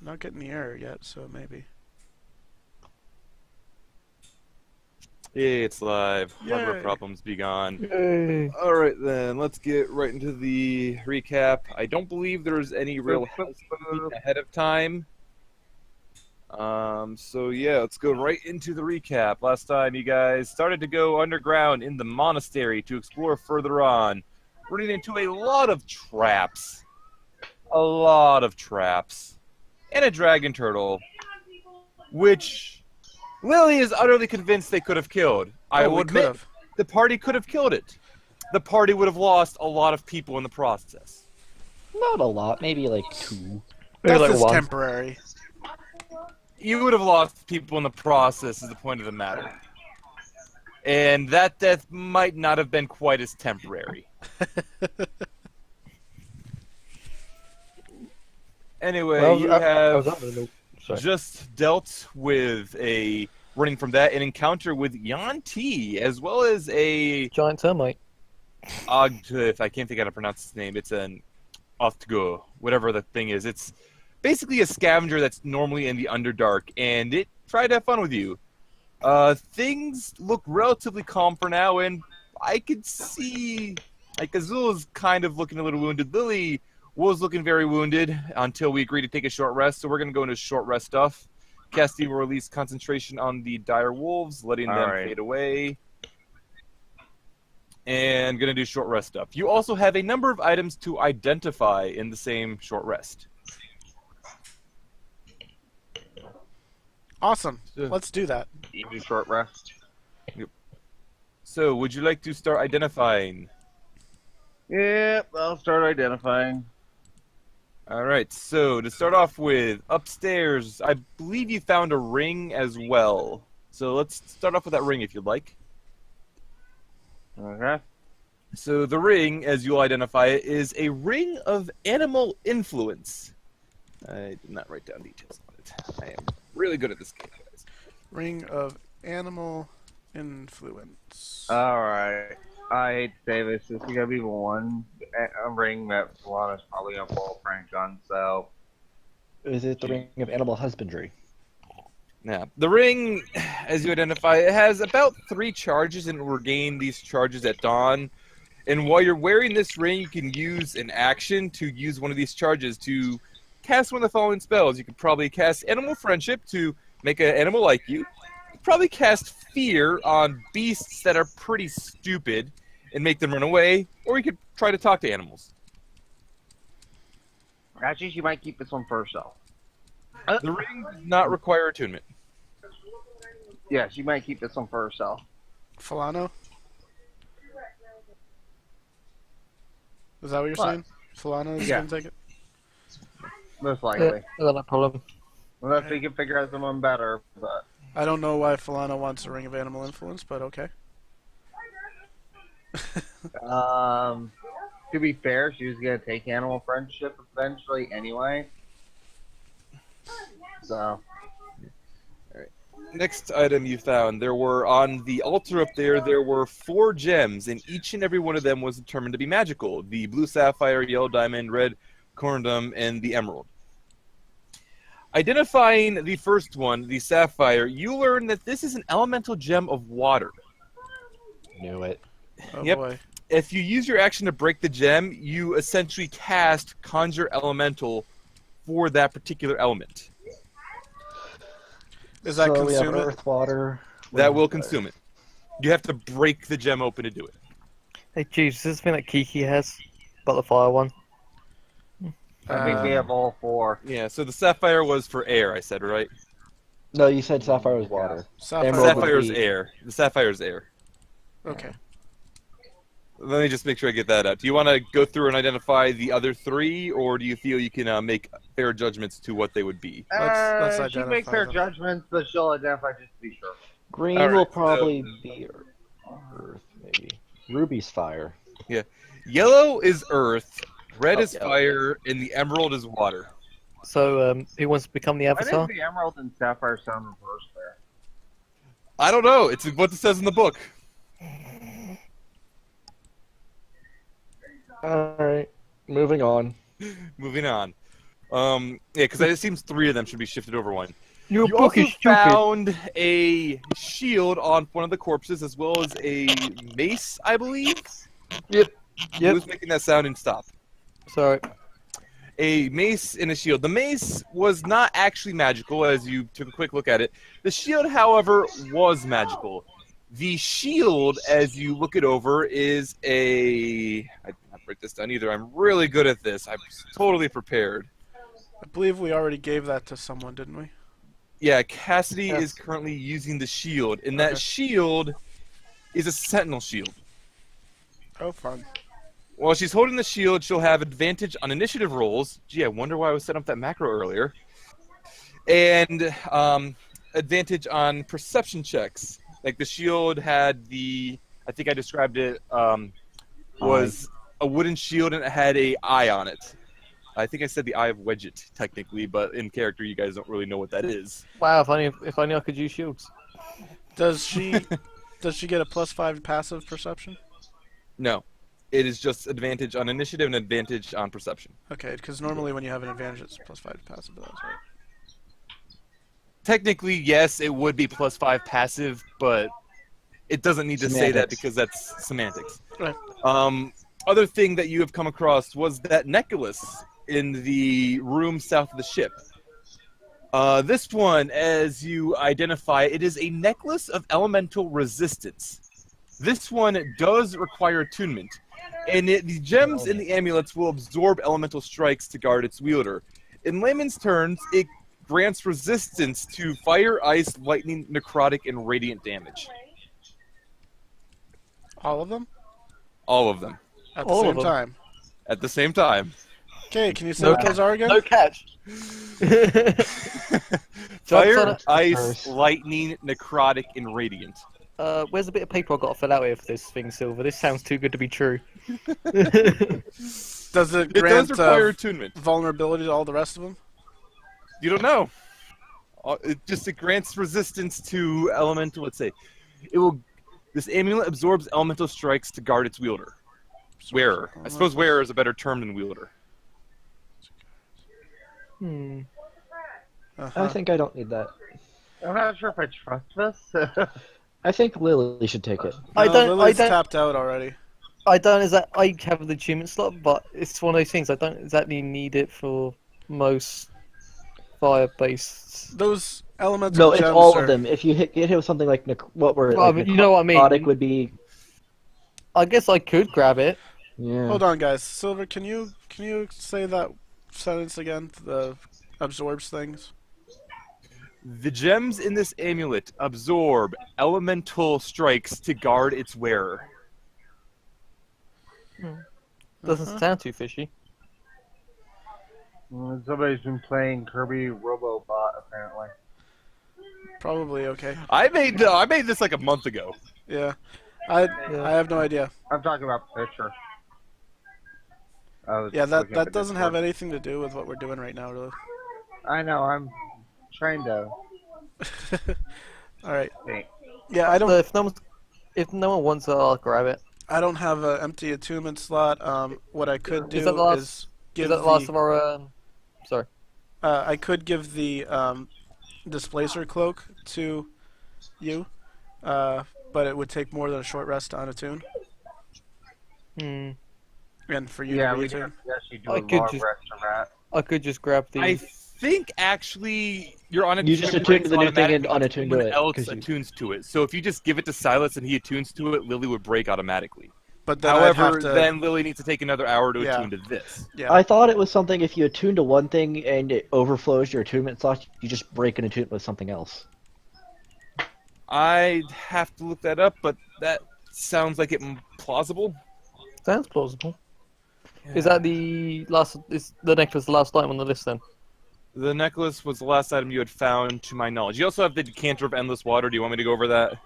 Not getting the error yet, so maybe. Yay, it's live. Hardware Yay. problems be gone. Yay. Alright then, let's get right into the recap. I don't believe there's any real housekeeping ahead of time. So yeah, let's go right into the recap. Last time you guys started to go underground in the monastery to explore further on, running into a lot of traps. A lot of traps. And a dragon turtle, which Lily is utterly convinced they could have killed. I will admit, the party could have killed it. The party would have lost a lot of people in the process. Not a lot, maybe like 2. Maybe Death like is 1. temporary. You would have lost people in the process is the point of the matter. And that death might not have been quite as temporary. Anyway, Well, you have just dealt with running from that, an encounter with Yanti, as well as a giant termite. If I can't think how to pronounce his name, it's an Oftgo, whatever the thing is. It's basically a scavenger that's normally in the Underdark, and it tried to have fun with you. Things look relatively calm for now, and I could see, like, Azul is kind of looking a little wounded. Lily was looking very wounded until we agreed to take a short rest, so we're going to go into short rest stuff. Cassie will release concentration on the dire wolves, letting them fade away. And going to do short rest stuff. You also have a number of items to identify in the same short rest. Awesome. Let's do that. Easy short rest. Yep. So, would you like to start identifying? Yep, I'll start identifying. Alright, so to start off with, upstairs, I believe you found a ring as well. So let's start off with that ring if you'd like. Okay. So the ring, as you'll identify it, is a ring of animal influence. I did not write down details on it. I am really good at this game, guys. Ring of animal influence. Alright. I hate to say this is gonna be one a ring that Falana's probably gonna pull a prank on, so. Is it the ring of animal husbandry? Now, the ring, as you identify, it has about 3 charges and will regain these charges at dawn. And while you're wearing this ring, you can use an action to use one of these charges to cast one of the following spells. You could probably cast Animal Friendship to make an animal like you. Probably cast Fear on beasts that are pretty stupid and make them run away, or you could try to talk to animals. Actually, she might keep this one for herself. The ring does not require attunement. Yeah, she might keep this one for herself. Falana? Is that what you're saying? Falana is going to take it? Most likely. No problem. Unless we can figure out someone better, but... I don't know why Falana wants a ring of animal influence, but okay. To be fair, she was gonna take animal friendship eventually anyway. So. Alright. Next item you found, there were, on the altar up there were 4 gems, and each and every one of them was determined to be magical. The blue sapphire, yellow diamond, red corundum, and the emerald. Identifying the first one, the sapphire, you learn that this is an elemental gem of water. Knew it. Oh Yep. boy. If you use your action to break the gem, you essentially cast Conjure Elemental for that particular element. Is that so we have consume it? earth, water. That will consume it. You have to break the gem open to do it. Hey, geez, is this the thing that Kiki has? About the fire one? I think we have all 4. Yeah, so the sapphire was for air, I said, right? No, you said sapphire was water. Sapphire. Emerald would Sapphire's be- air. The sapphire's air. Okay. Let me just make sure I get that out. Do you want to go through and identify the other 3, or do you feel you can make fair judgments to what they would be? Let's She makes identify her them. judgments, but she'll identify just to be sure. Green All right, will probably be earth, maybe. Ruby's fire. Yellow is earth, red is yellow. fire, and the emerald is water. So, who wants to become the I avatar? think the emerald and sapphire sound reversed there. I don't know. It's what it says in the book. Alright, moving on. Moving on. Yeah, because it seems 3 of them should be shifted over one. Your You book also is stupid. found a shield on one of the corpses, as well as a mace, I believe. Yep. Who's making that sound and stop? Sorry. A mace and a shield. The mace was not actually magical, as you took a quick look at it. The shield, however, was magical. The shield, as you look it over, is a... I did not write this down either. I'm really good at this. I'm totally prepared. I believe we already gave that to someone, didn't we? Yeah, Cassidy Yes. is currently using the shield, and that Okay. shield is a sentinel shield. Oh, fun. While she's holding the shield, she'll have advantage on initiative rolls. Gee, I wonder why I was setting up that macro earlier. And advantage on perception checks. Like the shield had the, I think I described it, was a wooden shield and it had a eye on it. I think I said the Eye of Wedget, technically, but in character you guys don't really know what that is. Wow, if only I could use shields. Does she get a +5 passive perception? No. It is just advantage on initiative and advantage on perception. Okay, because normally when you have an advantage, it's +5 passive. But that's right. Technically, yes, it would be +5 passive, but it doesn't need to say that Semantics. because that's semantics. Right. Other thing that you have come across was that necklace in the room south of the ship. This one, as you identify, it is a necklace of elemental resistance. This one does require attunement, and the gems in the amulets will absorb elemental strikes to guard its wielder. In layman's terms, it grants resistance to fire, ice, lightning, necrotic, and radiant damage. All of them All of them. at the All same of them. time. At the same time. Okay, can you say No what those are again? No catch. Fire, John, ice, Curse. lightning, necrotic, and radiant. Where's the bit of paper I got to fill out with this thing, Silver? This sounds too good to be true. Does it It grant does require attunement. vulnerability to all the rest of them? You don't know. It grants resistance to elemental. Let's say, it will. This amulet absorbs elemental strikes to guard its wielder. Wearer. I suppose wearer is a better term than wielder. Hmm. Uh-huh. I think I don't need that. I'm not sure if I trust this. I think Lily should take it. I No, don't. Lily's I don't. tapped out already. I don't. Is that I have the achievement slot, but it's one of those things. I don't exactly need it for most fire-based. Those elemental No, it's gems all are... of them. If you get hit with something like what were Well, I like mean, you know what I mean. necrotic would be. I guess I could grab it. Yeah. Hold on, guys. Silver, can you say that sentence again? The absorbs things. The gems in this amulet absorb elemental strikes to guard its wearer. Doesn't sound too fishy. Somebody's been playing Kirby Robobot, apparently. Probably okay. I made this like a month ago. Yeah. I have no idea. I'm talking about the picture. I was Yeah, looking at that the doesn't have Discord. anything to do with what we're doing right now, really. I know, I'm trying to All right. think. Yeah, I So don't. if no one wants it, I'll grab it. I don't have an empty attunement slot. What I could do Is that the last- is give Is that the last the. of our? Sorry. I could give the displacer cloak to you, but it would take more than a short rest to unattune, Hmm. and for you Yeah, to we reattune. could actually do I a could long just- rest of that. I could just grab the. I think actually you're on You just attune to the new thing and unattune to Someone it, else 'cause you- attunes to it. So if you just give it to Silas and he attunes to it, Lily would break automatically. But then I'd However, have to, then Lily needs to take another hour to Yeah. attune to this. yeah. I thought it was something if you attune to one thing and it overflows your attunement slot, you just break an attunement with something else. I'd have to look that up, but that sounds like plausible. Sounds plausible. Is that the last? Is the necklace the last item on the list then? The necklace was the last item you had found, to my knowledge. You also have the decanter of endless water. Do you want me to go over that?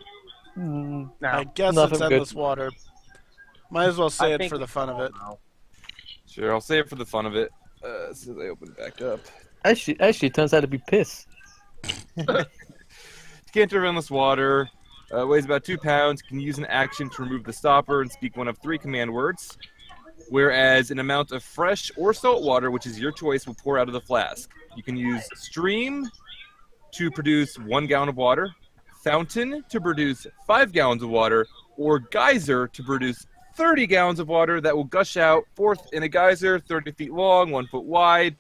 Mm, No, I guess Nothing it's good. endless water. Might as well say I it think for the fun of it. no. Sure, I'll say it for the fun of it. As soon as I open it back up. actually, it turns out to be piss. Decanter of endless water. Weighs about 2 pounds. Can use an action to remove the stopper and speak one of 3 command words. whereas an amount of fresh or salt water, which is your choice, will pour out of the flask. You can use stream to produce 1 gallon of water, fountain to produce 5 gallons of water, or geyser to produce 30 gallons of water that will gush out forth in a geyser 30 feet long, 1 foot wide.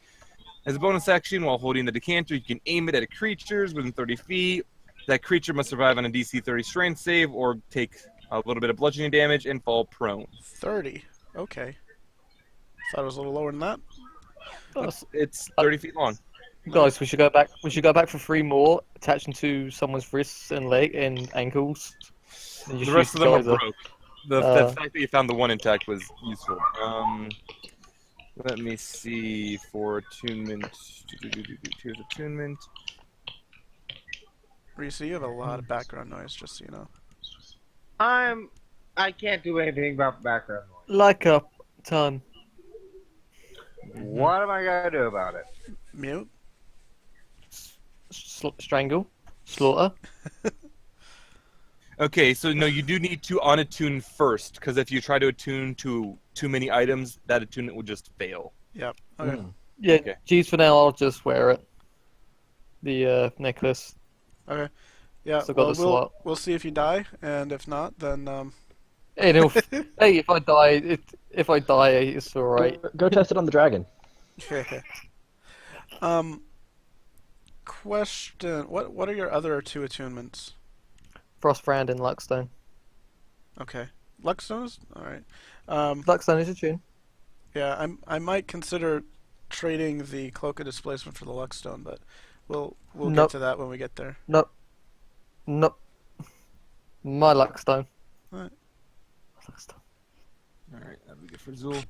As a bonus action, while holding the decanter, you can aim it at a creature within 30 feet. That creature must survive on a DC 30 strength save or take a little bit of bludgeoning damage and fall prone. 30. Okay. Thought it was a little lower than that. It's 30 feet long. Guys, we should go back. We should go back for 3 more, attaching to someone's wrists and leg and ankles. And The rest of them are geyser. broke. The fact that you found the one intact was useful. Let me see for attunement. Here's attunement. Reese, you have a lot of background noise, just so you know. I can't do anything about background noise. Like a ton. What am I gonna do about it? Mute. Strangle. Slaughter. Okay, so no, you do need to unattune first, because if you try to attune to too many items, that attunement will just fail. Yep. Okay. Yeah, Okay. geez, for now I'll just wear it. The necklace. Okay. Yeah. Still got Well, the slot. we'll see if you die, and if not, then Hey, hey, if I die, it's alright. Go test it on the dragon. Question: What are your other 2 attunements? Frostbrand and Luckstone. Okay. Luckstones? Alright. Luckstone is a tune. Yeah, I might consider trading the Cloak of Displacement for the Luckstone, but we'll get Nope. to that when we get there. Nope. Nope. My Luckstone. Alright. Luckstone. Alright, that'll be good for Zul.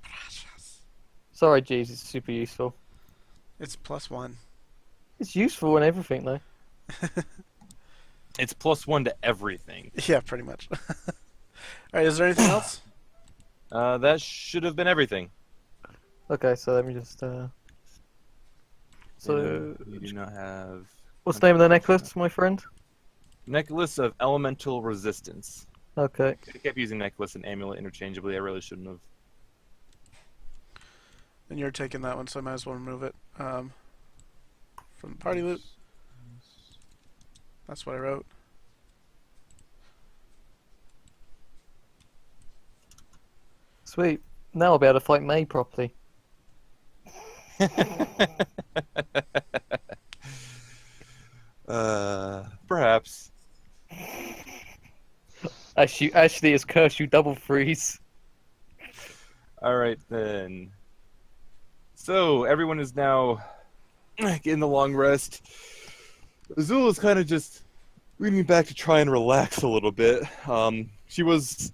Sorry, geez, it's super useful. It's +1. It's useful and everything, though. It's +1 to everything. Yeah, pretty much. Alright, is there anything else? That should have been everything. Okay, so let me just. So, You do not have what's the name of the necklace, my friend? necklace of elemental resistance. Okay. I kept using necklace and amulet interchangeably. I really shouldn't have. And you're taking that one, so I might as well remove it from the party loot. That's what I wrote. Sweet. Now I'll be able to fight May properly. Perhaps. Actually, it's curse you double freeze. All right then. So everyone is now getting the long rest. Azul is kind of just leaning back to try and relax a little bit. She was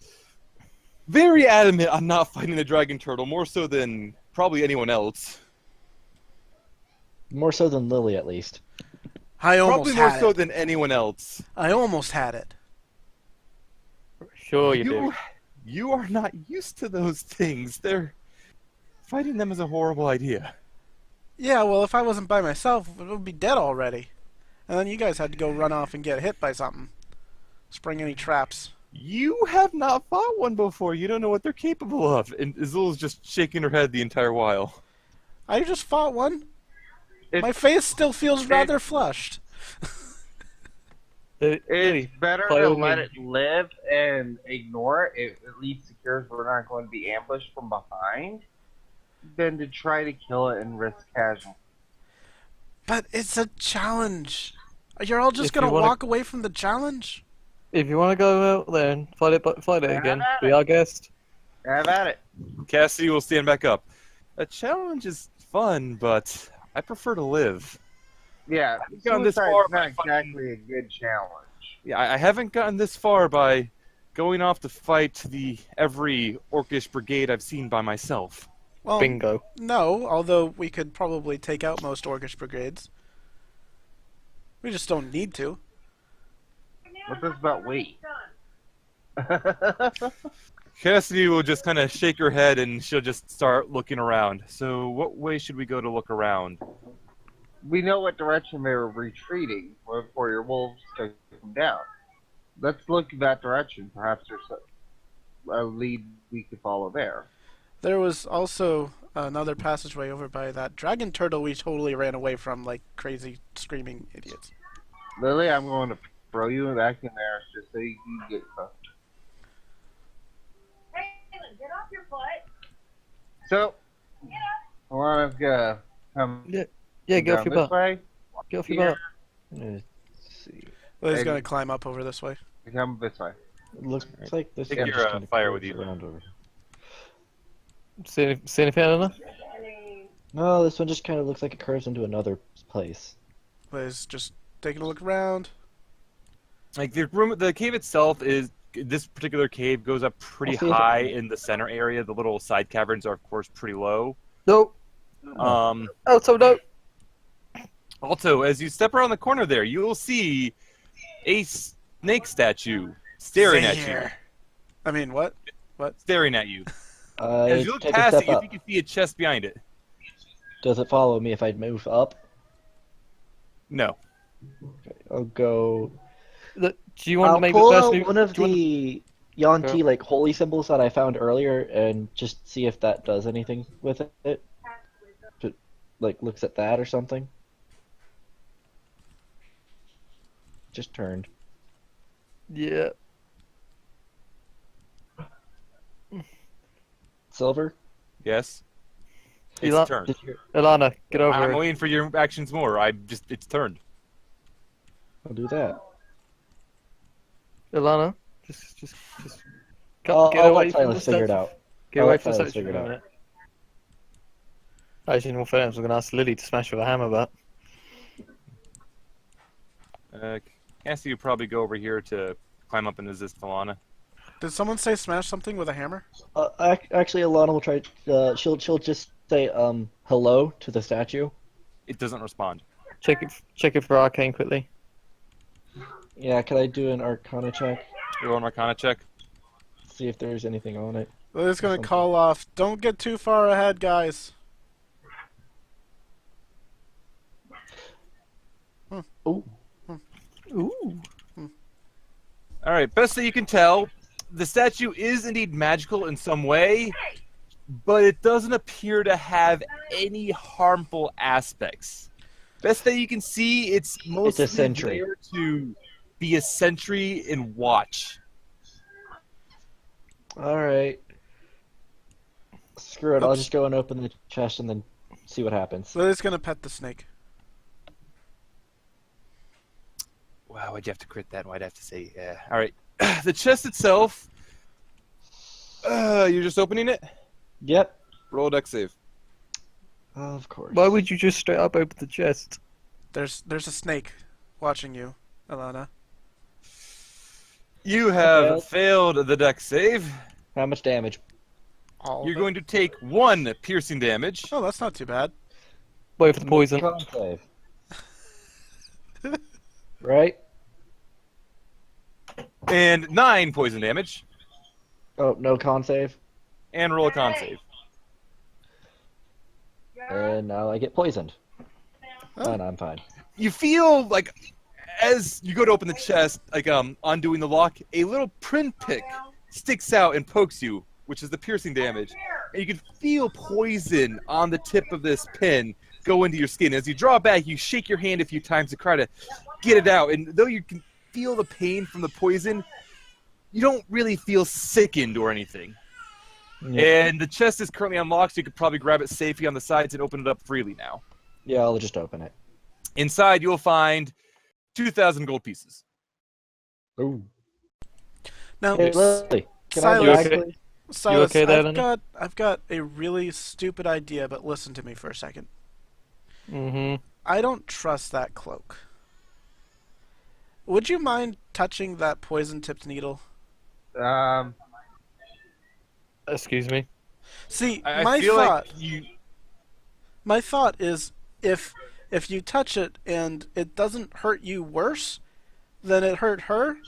very adamant on not fighting the dragon turtle, more so than probably anyone else. More so than Lily, at least. I almost Probably more had so it. than anyone else. I almost had it. Sure you do. You are not used to those things. Fighting them is a horrible idea. Yeah, well, if I wasn't by myself, it would be dead already. And then you guys had to go run off and get hit by something. Spring any traps. You have not fought one before. You don't know what they're capable of. And Azul's just shaking her head the entire while. I just fought one. It's, My face still feels rather flushed. it's better by to all let means. it live and ignore it. It at least secures we're not going to be ambushed from behind, than to try to kill it and risk casualty. But it's a challenge. You're all just If you gonna wanna- walk away from the challenge? If you want to go out there and fight it again, at be it. our guest. Have at it. Cassie will stand back up. A challenge is fun, but I prefer to live. Yeah, gotten this suicide's far not by exactly a good challenge. Yeah, I haven't gotten this far by going off to fight every orcish brigade I've seen by myself. Well, Bingo. no, although we could probably take out most Orcish brigades. We just don't need to. What's this about weight? Cassidy will just kind of shake her head and she'll just start looking around. So what way should we go to look around? We know what direction they were retreating before your wolves took them down. Let's look that direction. Perhaps there's a lead we could follow there. There was also another passageway over by that dragon turtle we totally ran away from like crazy screaming idiots. Lily, I'm going to throw you back in there just so you can get stuff. Crayton, get off your foot. So, Alana's gonna come Yeah, get down off your this butt. way. Get off your butt. Let's see. Well, he's Maybe. gonna climb up over this way. Come this way. It looks like this Take one your, just kind of fire curves with you. around over. See anything, Elana? No, this one just kind of looks like it curves into another place. But he's just taking a look around. Like the cave itself is. This particular cave goes up pretty I'll see if high in the center area. The little side caverns are, of course, pretty low. No. Um, Alto, no. Also, as you step around the corner there, you will see a snake statue staring Stay at you. here. I mean, what? Staring at you. I As you look take a past step it, you up. think you see a chest behind it. Does it follow me if I move up? No. Okay, I'll go. Look, do you want I'll to make pull the out person who... one of do you want- the Yanti like holy symbols that I found earlier and just see if that does anything with it. Just, like looks at that or something. Just turned. Yeah. Silver. Yes. You It's lo- turned. Did you... Elana, get over I'm here. waiting for your actions more. It's turned. I'll do that. Elana, just I'll get let away from the Silas figure it statue. out. Get I'll away let from the Silas statue figure for it a out. minute. Actually, in all fairness, we're going to ask Lily to smash with a hammer, but... Cassie, you probably go over here to climb up and resist Falana. Did someone say smash something with a hammer? Actually, Elana will try. She'll just say hello to the statue. It doesn't respond. Check it for arcane quickly. Yeah, can I do an Arcana check? Roll an Arcana check. See if there's anything on it. Lily's gonna Something. call off. Don't get too far ahead, guys. Ooh. Ooh. All right, best that you can tell, the statue is indeed magical in some way, but it doesn't appear to have any harmful aspects. Best that you can see, it's mostly sentry. there to be a sentry and watch. All right. Screw it. I'll Oops. just go and open the chest and then see what happens. Lily's gonna pet the snake. Wow, why'd you have to crit that? Why'd I have to say, yeah. All right, the chest itself, you're just opening it? Yep. Roll a dex save. Of course. Why would you just straight up open the chest? There's a snake watching you, Elana. You have Okay. failed the dex save. How much damage? All of You're it. going to take 1 piercing damage. Oh, that's not too bad. Wait for the poison. Con save. Right? And 9 poison damage. Oh, no con save. And roll a con save. And now I get poisoned. Oh. And I'm fine. You feel like, as you go to open the chest, like undoing the lock, a little pinprick sticks out and pokes you, which is the piercing damage. And you can feel poison on the tip of this pin go into your skin. As you draw back, you shake your hand a few times to try to get it out. And though you can feel the pain from the poison, you don't really feel sickened or anything. And the chest is currently unlocked, so you could probably grab it safely on the sides and open it up freely now. Yeah, I'll just open it. Inside, you'll find 2,000 gold pieces. Ooh. Now, Hey, Lily, can Silas, I You have okay? a please? Silas, okay there, I've Leonard? got a really stupid idea, but listen to me for a second. Mm-hmm. I don't trust that cloak. Would you mind touching that poison-tipped needle? Excuse me. See, I my feel thought, like you. my thought is if you touch it and it doesn't hurt you worse than it hurt her,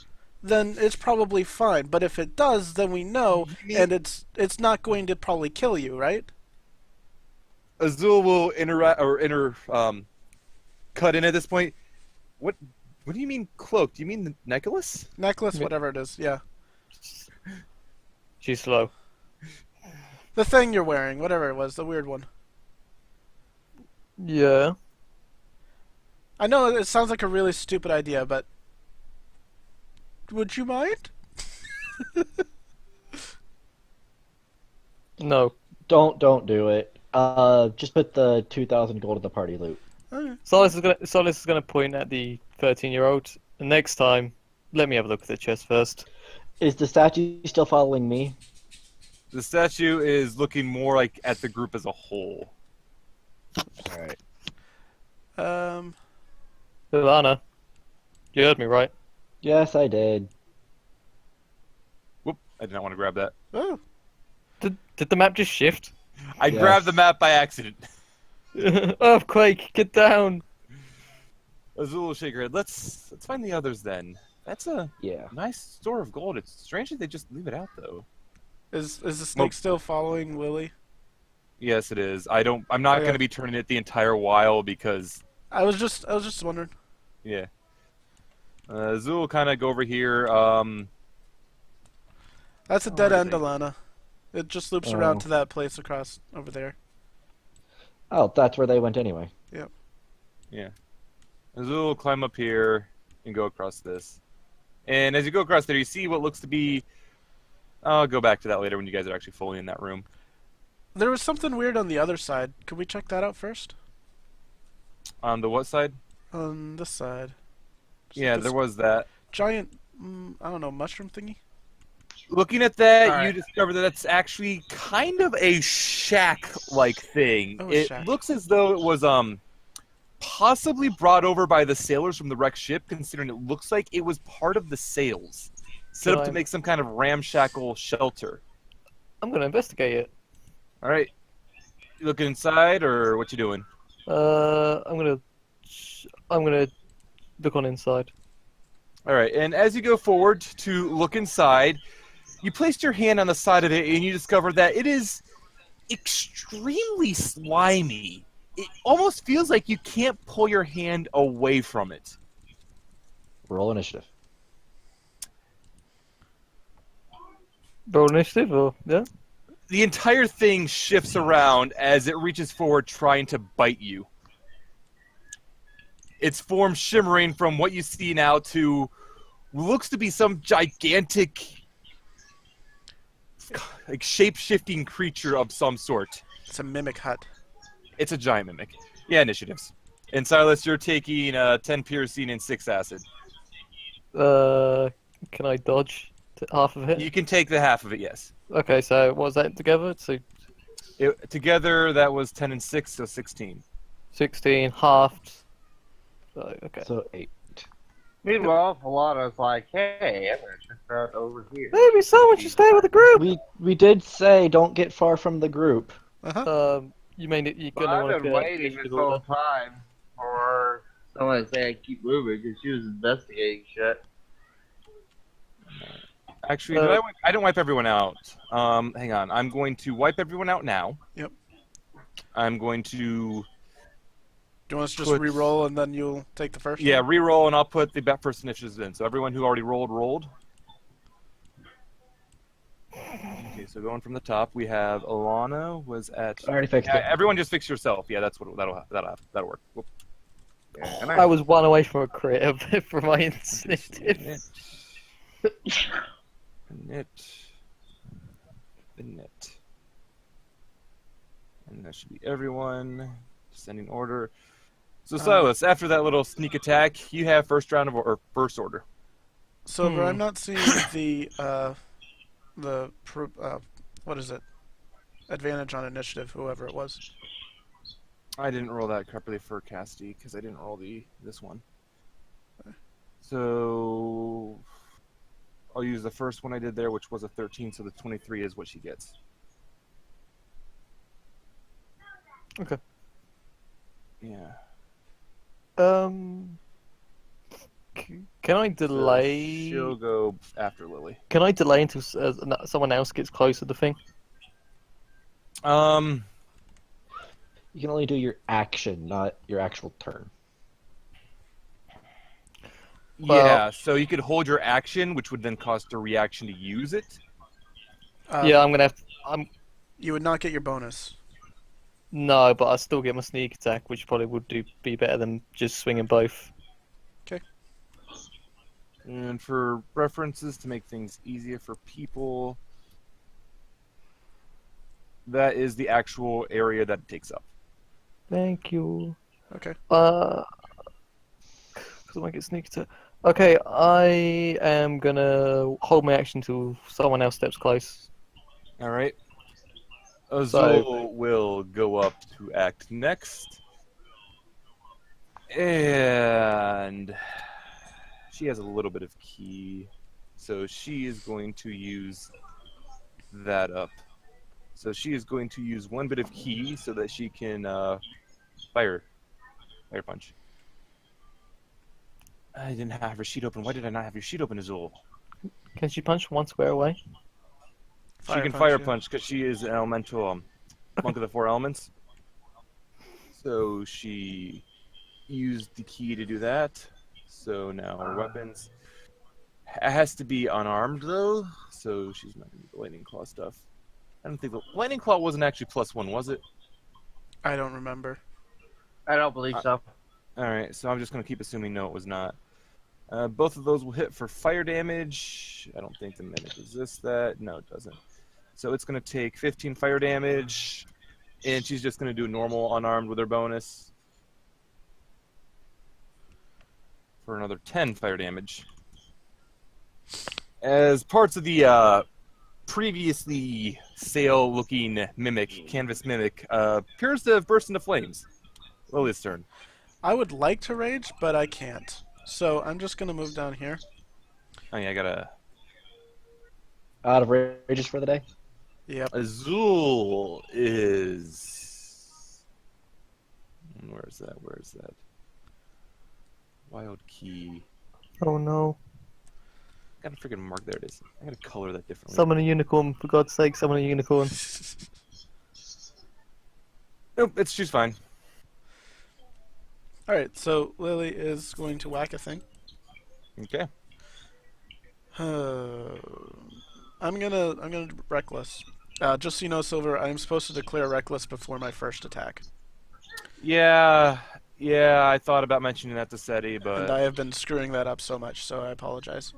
then it's probably fine. But if it does, then we know, and it's not going to probably kill you, right? Azul will cut in at this point. What do you mean cloak? Do you mean the necklace? Necklace, Yeah. whatever it is, yeah. She's slow. The thing you're wearing, whatever it was, the weird one. Yeah. I know it sounds like a really stupid idea, but would you mind? No. Don't do it. Just put the 2,000 gold in the party loot. Okay. Solus is gonna point at the 13-year-old. And next time, let me have a look at the chest first. Is the statue still following me? The statue is looking more like at the group as a whole. Alright. Elana, you heard me right? Yes, I did. Whoop! I did not want to grab that. Oh. Did the map just shift? I Yes. grabbed the map by accident. Earthquake, get down! Azul will shake her head. Let's find the others then. That's a Yeah. nice store of gold. It's strange that they just leave it out though. Is the snake still following Lily? Yes, it is. I'm not Okay. going to be turning it the entire while because I was just wondering. yeah. Azul will kind of go over here. That's a Oh, dead where end, did they- Alana. It just loops Oh. around to that place across over there. Oh, that's where they went anyway. Yeah. Azul will climb up here and go across this. And as you go across there, you see what looks to be. I'll go back to that later when you guys are actually fully in that room. There was something weird on the other side. Can we check that out first? On the what side? On this side. Yeah, This there was that. giant, I don't know, mushroom thingy? Looking at that, Alright. you discover that that's actually kind of a shack-like thing. Oh, a It shack. looks as though it was possibly brought over by the sailors from the wrecked ship, considering it looks like it was part of the sails, set up to Right. make some kind of ramshackle shelter. I'm gonna investigate it. All right, you looking inside, or what you doing? I'm gonna look on inside. All right, and as you go forward to look inside, you placed your hand on the side of it, and you discover that it is extremely slimy. It almost feels like you can't pull your hand away from it. Roll initiative. Roll initiative, or yeah? The entire thing shifts around as it reaches forward, trying to bite you. Its form shimmering from what you see now to looks to be some gigantic, like shape-shifting creature of some sort. It's a mimic hut. It's a giant mimic. Yeah, initiatives. And Silas, you're taking 10 piercing and 6 acid. Can I dodge half of it? You can take the half of it, yes. Okay, so what was that together? So Together, that was 10 and 6, so 16. 16 halved. Okay. So 8. Meanwhile, Falana's like, hey, I'm gonna check that out over here. Maybe someone should stay with the group. We did say don't get far from the group. Uh-huh. You mean you're Well, gonna I've want been to waiting this whole time for someone to say I keep moving because she was investigating shit. Actually, I didn't wipe everyone out. Hang on. I'm going to wipe everyone out now. Yep. I'm going to... Do you want us to just Put- re-roll and then you'll take the first Yeah, one? re-roll, and I'll put the first initiatives in. So everyone who already rolled. Okay, so going from the top, we have Elana was at... I already fixed Yeah, it. everyone just fix yourself. Yeah, that's what that'll work. Whoop. Yeah, and I was one away from a crit for my initiative. Knit. And that should be everyone. Descending order. So Silas, after that little sneak attack, you have first round of or first order. Silver, I'm not seeing what is it? Advantage on initiative, whoever it was. I didn't roll that properly for Cassidy because I didn't roll this one. So I'll use the first one I did there, which was a 13. So the 23 is what she gets. Okay. Yeah. Can I delay? She'll go after Lily. Can I delay until someone else gets close to the thing? Um. You can only do your action, not your actual turn. Well- Yeah, so you could hold your action, which would then cost a reaction to use it. Yeah, I'm gonna have. You would not get your bonus. No, but I still get my sneak attack, which probably would be better than just swinging both. And for references to make things easier for people, that is the actual area that it takes up. Thank you. Okay. Because I might get sneak attack. Okay, I am gonna hold my action till someone else steps close. All right. Azul will go up to act next. And she has a little bit of key. So she is going to use that up. So she is going to use one bit of key so that she can fire punch. I didn't have her sheet open. Why did I not have your sheet open, Azul? Can she punch one square away? She can fire punch because she is an elemental monk of the four elements. So she used the key to do that. So now her weapons it has to be unarmed though. So she's not gonna do the lightning claw stuff. I don't think the lightning claw wasn't actually +1, was it? I don't remember. I don't believe so. All right, so I'm just gonna keep assuming no, it was not. Both of those will hit for fire damage. I don't think the mimic resists that. No, it doesn't. So it's going to take 15 fire damage, and she's just going to do normal unarmed with her bonus for another 10 fire damage. As parts of the previously sail-looking mimic, canvas mimic, appears to have burst into flames. Lily's turn. I would like to rage, but I can't. So I'm just gonna move down here. Oh yeah, I gotta... Out of rages for the day. Yep. Azul is... Where is that? Where is that? Wild key. Oh no. I gotta freaking mark. There it is. I gotta color that differently. Summon a unicorn, for God's sake, summon a unicorn. Nope, she's fine. Alright, so Lily is going to whack a thing. Okay. I'm gonna reckless. Just so you know, Silver, I am supposed to declare reckless before my first attack. Yeah, I thought about mentioning that to Seti, but... And I have been screwing that up so much, so I apologize.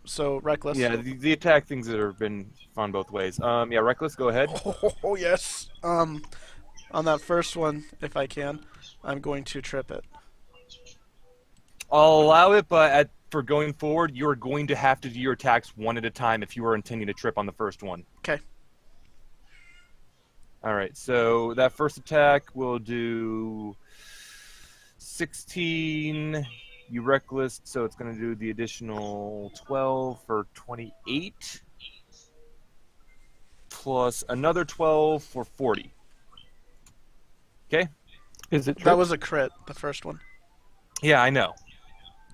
So reckless. Yeah, the attack things that have been fun both ways. Yeah, reckless, go ahead. Oh yes. On that first one, if I can, I'm going to trip it. I'll allow it, but for going forward, you're going to have to do your attacks one at a time if you are intending to trip on the first one. Okay. Alright, so that first attack will do 16. You reckless, so it's going to do the additional 12 for 28. Plus another 12 for 40. Okay? Is it true? That was a crit, the first one. Yeah, I know.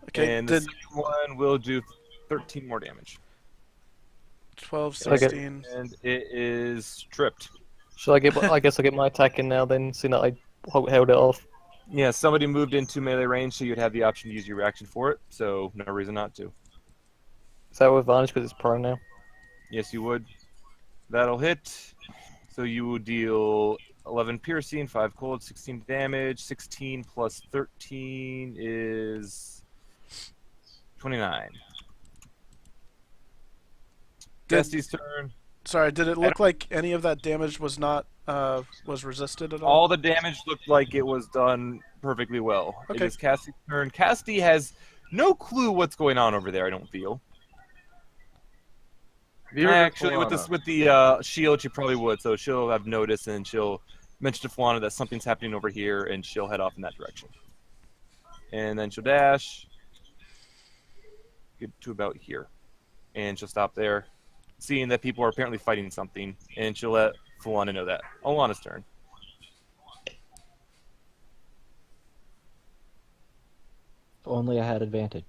Okay, And the second one will do 13 more damage. 12, Okay. 16. And it is tripped. Should I get? I guess I get my attack in now then, seeing that I held it off. Yeah, somebody moved into melee range, so you'd have the option to use your reaction for it, so no reason not to. Is that with advantage because it's prone now? Yes, you would. That'll hit. So you will deal 11 piercing, 5 cold, 16 damage. 16 plus 13 is 29. Dusty's turn. Sorry, did it look like any of that damage was not was resisted at all? All the damage looked like it was done perfectly well. Okay. It is Cassie's turn. Cassie has no clue what's going on over there, I don't feel. Actually, with the shield, she probably would. So she'll have notice, and she'll mention to Falana that something's happening over here, and she'll head off in that direction. And then she'll dash, get to about here, and she'll stop there, seeing that people are apparently fighting something, and she'll let Falana know that. Alana's turn. If only I had advantage.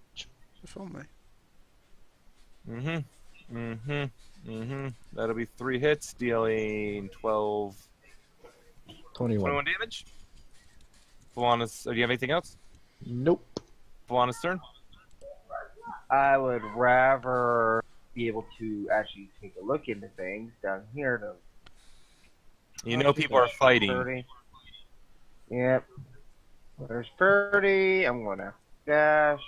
If only. That'll be 3 hits, dealing 12, 21 damage. Falana's. Do you have anything else? Nope. Falana's turn. I would rather be able to actually take a look into things down here to You know people are fighting. 30. Yep. There's 30. I'm gonna dash.